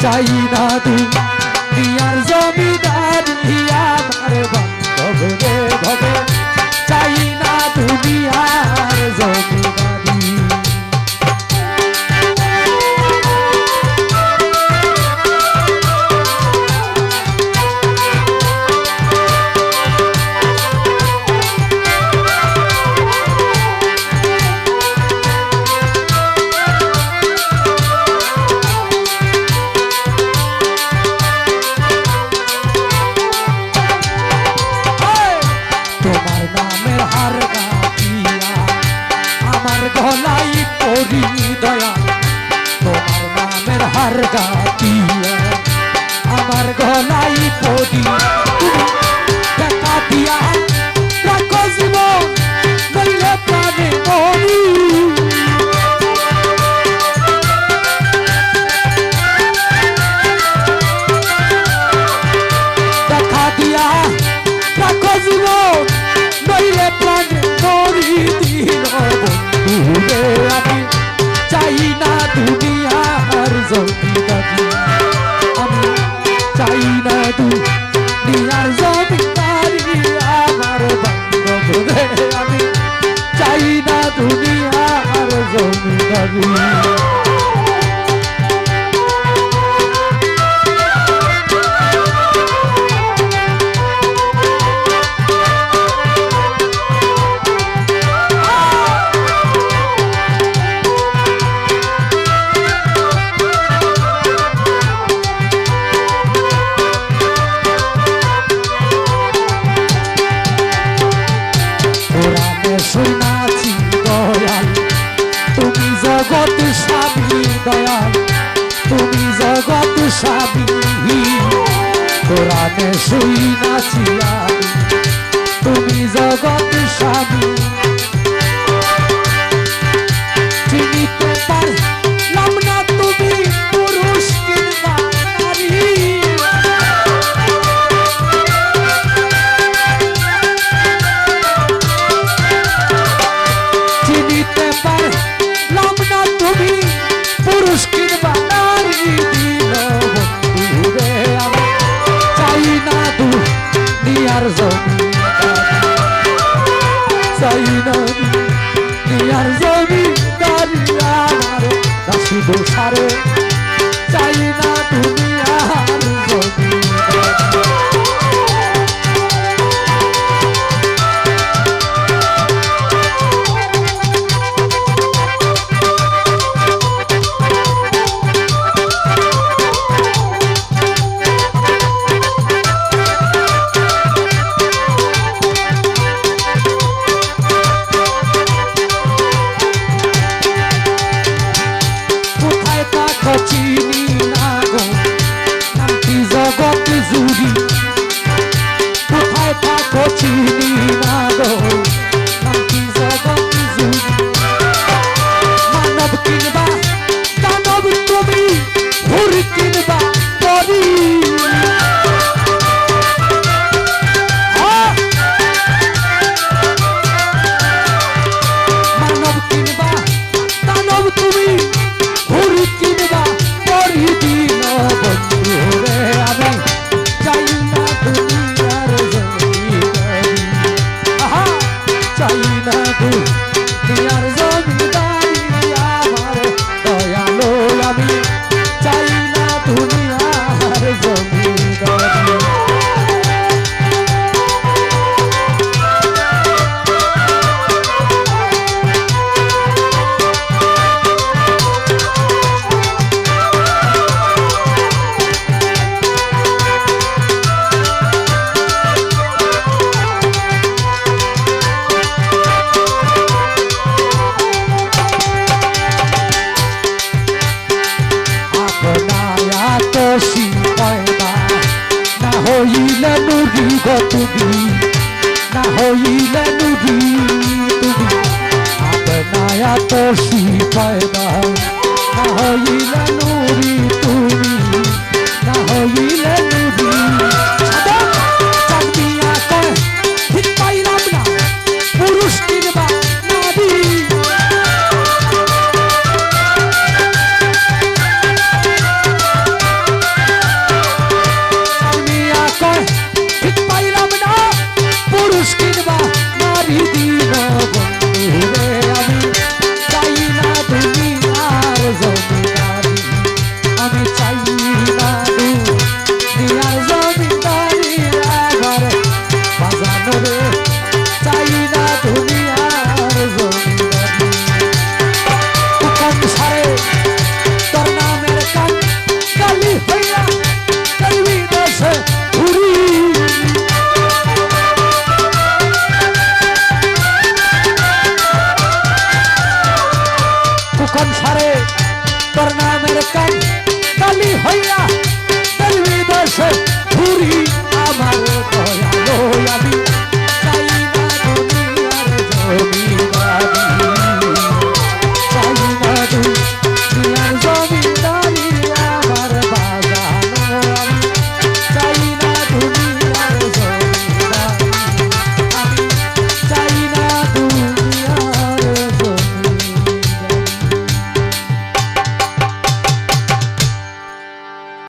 চাই না দুনিয়ার জমিদারি আমার বান্ধব রে ভবে চাই না দুনিয়ার জমিদারি গলাই পরি দয়া তোমার নামের হার গাতিয়া আমার গলাই পরি দেখা দিয়া রাখো জীবন নইলে প্রাণে মরি দেখা দিয়া রাখো জীবন নইলে প্রাণে মরি দিন রে আমি চাই না দুনিয়ার জমিদারি আমি চাই না দুনিয়ার জমিদারি আমার বান্ধব রে আমি চাই না দুনিয়ার জমিদারি শুনাছি দয়াল তুমি জগৎ স্বামী দয়াল তুমি জগৎ স্বামী কোরআনে শুনাছি আমি তুমি জগৎ স্বামী চিনিতে পারলাম না তুমি পুরুষ কিংবা নারী পারলাম না তুমি পুরুষ কিংবা নারী দিল বন্ধু রে আমি চাই না দুনিয়ার জমিদারি চাই না দুনিয়ার জমিদারি আমার দাসী দোষারে চাই না দুনিয়ার জমিদারি চিনি না গো নামটি জগৎ জুড়ি কোথায় থাকো চিনি না গো নামটি জগৎ জুড়ি মানব কিনবা দানব তুমি হুর কিনবা পরি মানব কিনবা দানব তুমি হুর কিনবা দিন বন্ধু রে আমি চাই না দুনিয়ার জমিদারি চাই না দুনিয়ার জমিদারি আমার দয়ালো আমি চাই না দুনিয়ার জমিদারি হইলে নুরি গো তুমি না হইলে নুরি তুমি আপনায়া তো শিপায়দা না হইলে নুরি তুমি না হইলে নুরি চাঁদিয়া কয় ঠিক পাইলাম না পুরুষ কিংবা নারী সংসারে তোর নামের কান কালি হইয়া দেশে ঘুরি আমার দয়ালো আমি